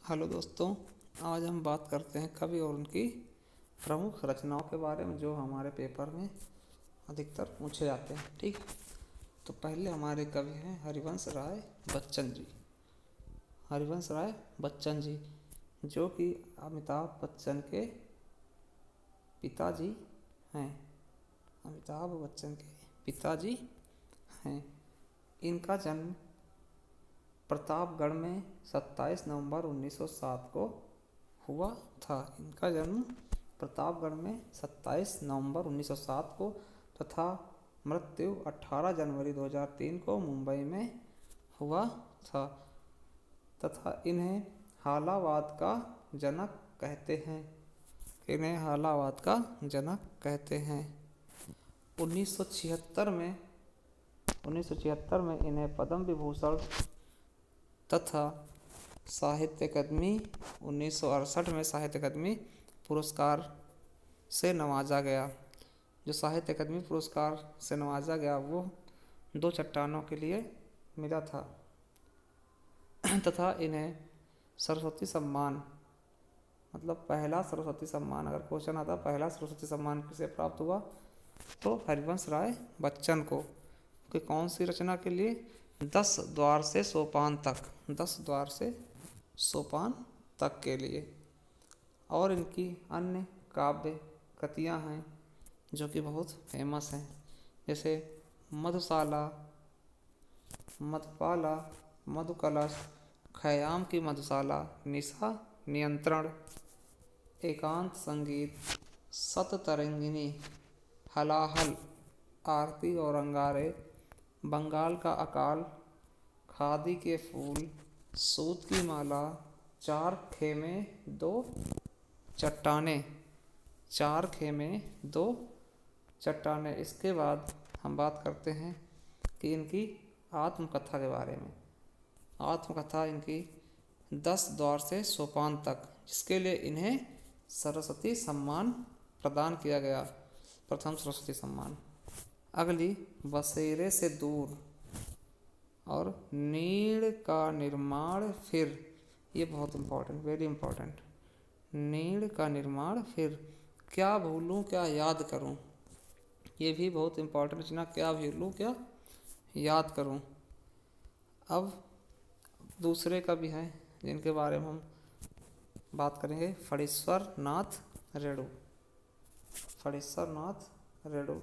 Hello दोस्तों, आज हम बात करते हैं कवि और उनकी प्रमुख रचनाओं के बारे में जो हमारे पेपर में अधिकतर पूछे जाते हैं। ठीक, तो पहले हमारे कवि हैं हरिवंश राय बच्चन जी। हरिवंश राय बच्चन जी जो कि अमिताभ बच्चन के पिताजी हैं। अमिताभ बच्चन के पिताजी हैं। इनका जन्म प्रतापगढ़ में 27 नवंबर 1907 को हुआ था। इनका जन्म प्रतापगढ़ में 27 नवंबर 1907 को तथा मृत्यु 18 जनवरी 2003 को मुंबई में हुआ था तथा इन्हें हालावाद का जनक कहते हैं। इन्हें हालावाद का जनक कहते हैं। 1976 में इन्हें पद्म विभूषण तथा साहित्य अकादमी 1968 में साहित्य अकादमी पुरस्कार से नवाजा गया। जो साहित्य अकादमी पुरस्कार से नवाजा गया वो 2 चट्टानों के लिए मिला था तथा इन्हें सरस्वती सम्मान, मतलब पहला सरस्वती सम्मान, अगर क्वेश्चन आता पहला सरस्वती सम्मान किसे प्राप्त हुआ तो हरिवंश राय बच्चन को। कि कौन सी रचना के लिए? 10 द्वार से सोपान तक, 10 द्वार से सोपान तक के लिए। और इनकी अन्य काव्य कृतियाँ हैं जो कि बहुत फेमस हैं, जैसे मधुशाला, मधुपाला, मधुकलश, खयाम की मधुशाला, निशा नियंत्रण, एकांत संगीत, सततरंगिनी, हलाहल, आरती और अंगारे, बंगाल का अकाल, खादी के फूल, सूत की माला, 4 खेमे 2 चट्टाने, 4 खेमे 2 चट्टाने। इसके बाद हम बात करते हैं कि इनकी आत्मकथा के बारे में। आत्मकथा इनकी 10 द्वार से सोपान तक, जिसके लिए इन्हें सरस्वती सम्मान प्रदान किया गया, प्रथम सरस्वती सम्मान। अगली बसेरे से दूर और नीड़ का निर्माण फिर, ये बहुत इम्पोर्टेंट, वेरी इम्पोर्टेंट। नीड़ का निर्माण फिर, क्या भूलूं क्या याद करूं, ये भी बहुत इम्पोर्टेंट रचना। क्या भूलूं क्या याद करूं। अब दूसरे कवि हैं जिनके बारे में हम बात करेंगे, फणीश्वर नाथ रेणु। फणीश्वर नाथ रेणु,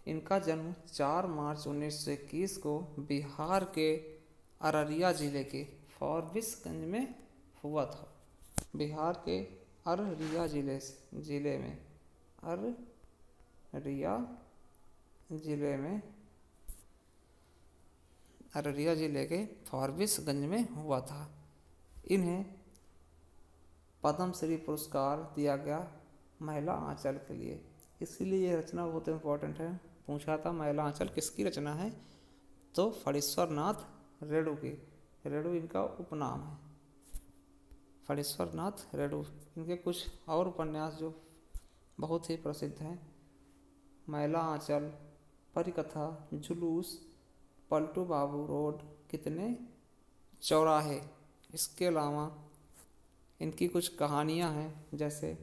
इनका जन्म 4 मार्च 1921 को बिहार के अररिया जिले के फारबिसगंज में हुआ था। बिहार के अररिया जिले के फारबिसगंज में हुआ था। इन्हें पद्मश्री पुरस्कार दिया गया महिला आंचल के लिए, इसीलिए ये रचना बहुत इम्पोर्टेंट है। पूछा था महिला आंचल किसकी रचना है, तो फणीश्वर नाथ रेणु की। रेणु इनका उपनाम है, फणीश्वर नाथ रेणु। इनके कुछ और उपन्यास जो बहुत ही प्रसिद्ध हैं, महिला आंचल, परिकथा, जुलूस, पलटू बाबू रोड, कितने चौराहे। इसके अलावा इनकी कुछ कहानियाँ हैं, जैसे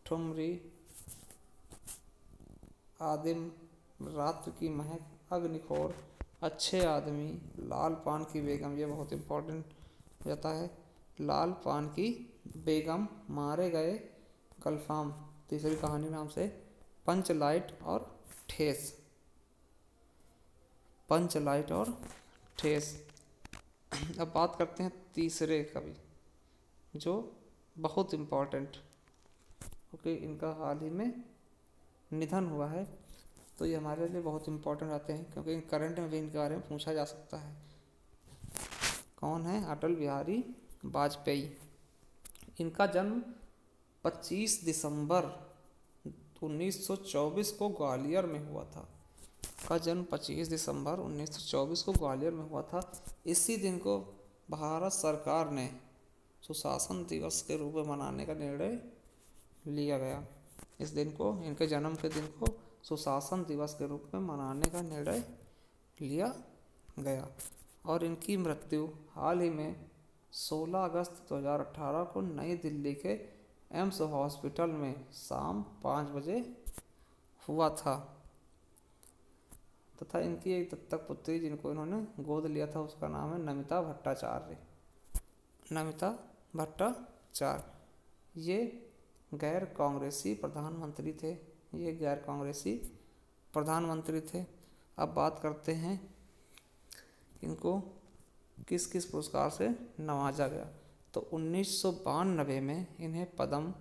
ठुमरी, आदिम, रात्र की महक, अग्निखोर, अच्छे आदमी, लाल पान की बेगम, ये बहुत इम्पोर्टेंट हो जाता है। लाल पान की बेगम, मारे गए गलफाम, तीसरी कहानी नाम से, पंचलाइट और ठेस। अब बात करते हैं तीसरे कवि जो बहुत इम्पोर्टेंट, क्योंकि इनका हाल ही में निधन हुआ है, तो ये हमारे लिए बहुत इम्पोर्टेंट आते हैं, क्योंकि करंट में भी इनके बारे में पूछा जा सकता है। कौन है? अटल बिहारी वाजपेयी। इनका जन्म 25 दिसंबर 1924 को ग्वालियर में हुआ था। का जन्म 25 दिसंबर 1924 को ग्वालियर में हुआ था। इसी दिन को भारत सरकार ने सुशासन दिवस के रूप में मनाने का निर्णय लिया गया। इस दिन को, इनके जन्म के दिन को सुशासन दिवस के रूप में मनाने का निर्णय लिया गया और इनकी मृत्यु हाल ही में 16 अगस्त 2018 को नई दिल्ली के एम्स हॉस्पिटल में शाम 5 बजे हुआ था। तथा इनकी एक दत्तक पुत्री जिनको इन्होंने गोद लिया था उसका नाम है नमिता भट्टाचार्य। नमिता भट्टाचार्य ये गैर कांग्रेसी प्रधानमंत्री थे। अब बात करते हैं इनको किस किस पुरस्कार से नवाजा गया। तो 1992 में इन्हें पद्म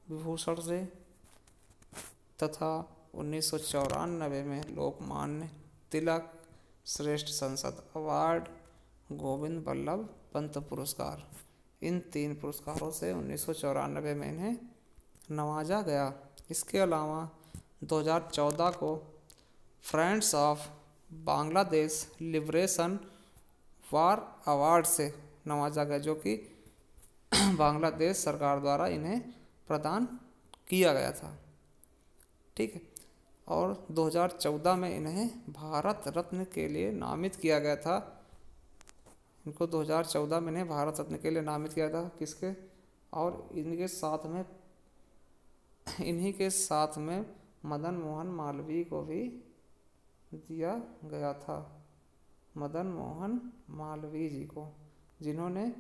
विभूषण से तथा 1994 में लोकमान्य तिलक श्रेष्ठ संसद अवार्ड, गोविंद बल्लभ पंत पुरस्कार, इन 3 पुरस्कारों से 1994 में इन्हें नवाजा गया। इसके अलावा 2014 को friends of Bangladesh liberation war award से नवाजा गया, जो कि बांग्लादेश सरकार द्वारा इन्हें प्रदान किया गया था। ठीक है। और 2014 में इन्हें भारत रत्न के लिए नामित किया गया था। इनको 2014 में इन्हें भारत रत्न के लिए नामित किया था। किसके? और इन्हीं के साथ में मदन मोहन मालवीय को भी दिया गया था। मदन मोहन मालवीय जी को, जिन्होंने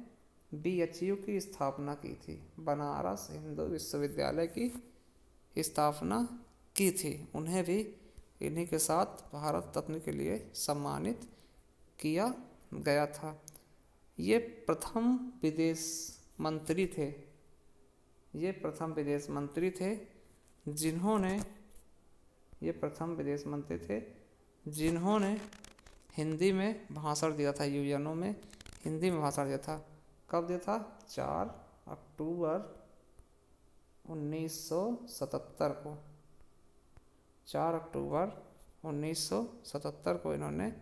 BHU की स्थापना की थी, बनारस हिंदू विश्वविद्यालय की स्थापना की थी, उन्हें भी इन्हीं के साथ भारत रत्न के लिए सम्मानित किया गया था। ये प्रथम विदेश मंत्री थे जिन्होंने हिंदी में भाषण दिया था। यूएनओ में हिंदी में भाषण दिया था। कब दिया था? 4 अक्टूबर 1977 को। 4 अक्टूबर 1977 को इन्होंने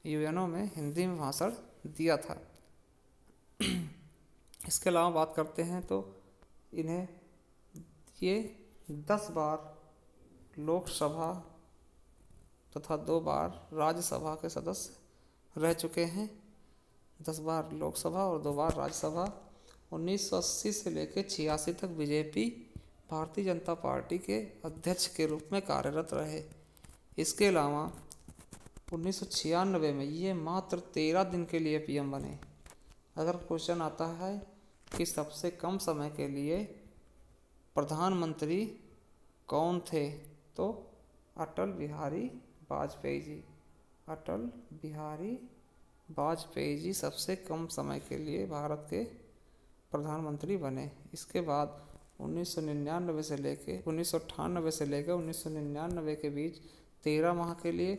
यूएनओ में हिंदी में भाषण दिया था। इसके अलावा बात करते हैं तो इन्हें ये 10 बार लोकसभा तथा 2 बार राज्यसभा के सदस्य रह चुके हैं। 10 बार लोकसभा और 2 बार राज्यसभा। 1980 से लेकर 86 तक बीजेपी भारतीय जनता पार्टी के अध्यक्ष के रूप में कार्यरत रहे। इसके अलावा 1996 में ये मात्र 13 दिन के लिए PM बने। अगर क्वेश्चन आता है कि सबसे कम समय के लिए प्रधानमंत्री कौन थे, तो अटल बिहारी वाजपेयी जी सबसे कम समय के लिए भारत के प्रधानमंत्री बने। इसके बाद 1999 से लेके 1999 के बीच 13 माह के लिए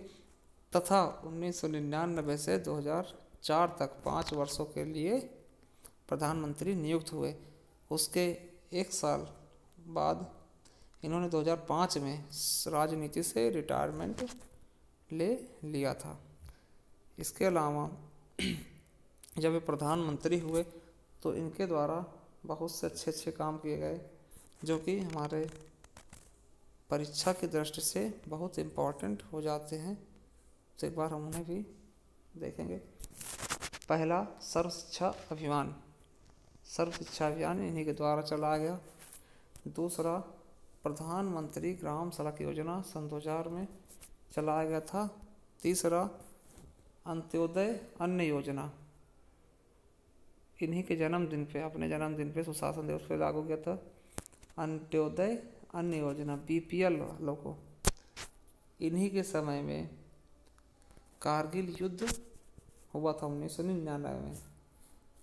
तथा 1999 से 2004 तक 5 वर्षों के लिए प्रधानमंत्री नियुक्त हुए। उसके 1 साल बाद इन्होंने 2005 में राजनीति से रिटायरमेंट ले लिया था। इसके अलावा जब ये प्रधानमंत्री हुए तो इनके द्वारा बहुत से अच्छे काम किए गए, जो कि हमारे परीक्षा की दृष्टि से बहुत इम्पोर्टेंट हो जाते हैं। तो एक बार हम उन्हें भी देखेंगे। पहला, सर्व शिक्षा अभियान इन्हीं के द्वारा चलाया गया। दूसरा, प्रधानमंत्री ग्राम सड़क योजना सन 2000 में चलाया गया था। तीसरा, अंत्योदय अन्न योजना इन्हीं के अपने जन्मदिन पे सुशासन दिवस पे लागू किया था। अंत्योदय अन्न योजना BPL वालों को। इन्हीं के समय में कारगिल युद्ध हुआ था 1999 में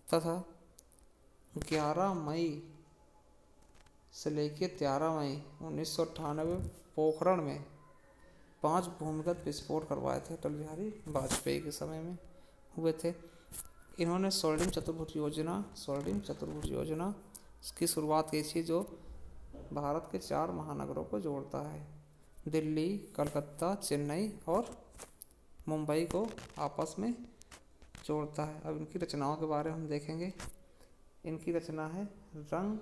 तथा 11 मई से लेकर 13 मई 1998 पोखरण में 5 भूमिगत विस्फोट करवाए थे। अटल बिहारी वाजपेयी के समय में हुए थे। इन्होंने स्वर्णिम चतुर्भुज योजना की शुरुआत की थी, जो भारत के 4 महानगरों को जोड़ता है। दिल्ली, कलकत्ता, चेन्नई और मुंबई को आपस में जोड़ता है। अब इनकी रचनाओं के बारे में हम देखेंगे। इनकी रचना है रंग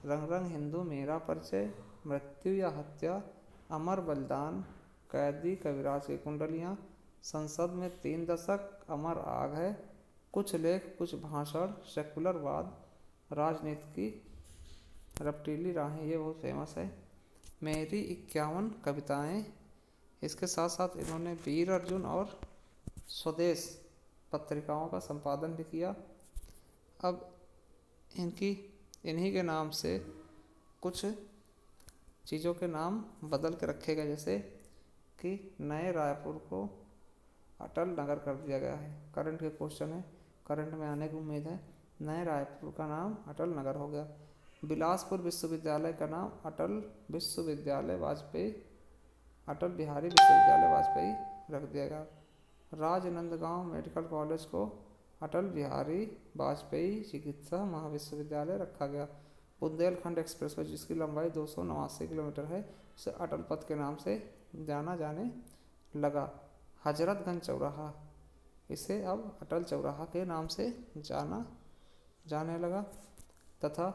रंग हिंदू, मेरा परिचय, मृत्यु या हत्या, अमर बलिदान, कैदी कविराज की कुंडलियाँ, संसद में 3 दशक, अमर आग है, कुछ लेख कुछ भाषण, सेकुलरवाद, राजनीति की रपटीली राहें, ये बहुत फेमस है। मेरी 51 कविताएं। इसके साथ साथ इन्होंने वीर अर्जुन और स्वदेश पत्रिकाओं का संपादन भी किया। अब इन्हीं के नाम से कुछ चीज़ों के नाम बदल के रखे गए, जैसे कि नए रायपुर को अटल नगर कर दिया गया है। करंट के क्वेश्चन है, करंट में आने की उम्मीद है। नए रायपुर का नाम अटल नगर हो गया। बिलासपुर विश्वविद्यालय का नाम अटल विश्वविद्यालय वाजपेयी, अटल बिहारी विश्वविद्यालय वाजपेयी रख दिया गया। राजनांदगांव मेडिकल कॉलेज को अटल बिहारी वाजपेयी चिकित्सा महाविश्वविद्यालय रखा गया। बुंदेलखंड एक्सप्रेसवे जिसकी लंबाई 289 किलोमीटर है, उसे अटल पथ के नाम से जाना जाने लगा। हजरतगंज चौराहा, इसे अब अटल चौराहा के नाम से जाना जाने लगा। तथा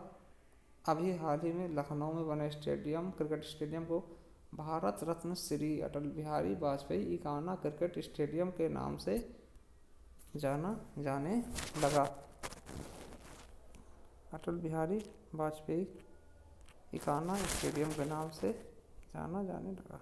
अभी हाल ही में लखनऊ में बने स्टेडियम, क्रिकेट स्टेडियम को भारत रत्न श्री अटल बिहारी वाजपेयी इकाना क्रिकेट स्टेडियम के नाम से जाना जाने लगा। अटल बिहारी वाजपेयी इकाना स्टेडियम के नाम से जाना जाने लगा।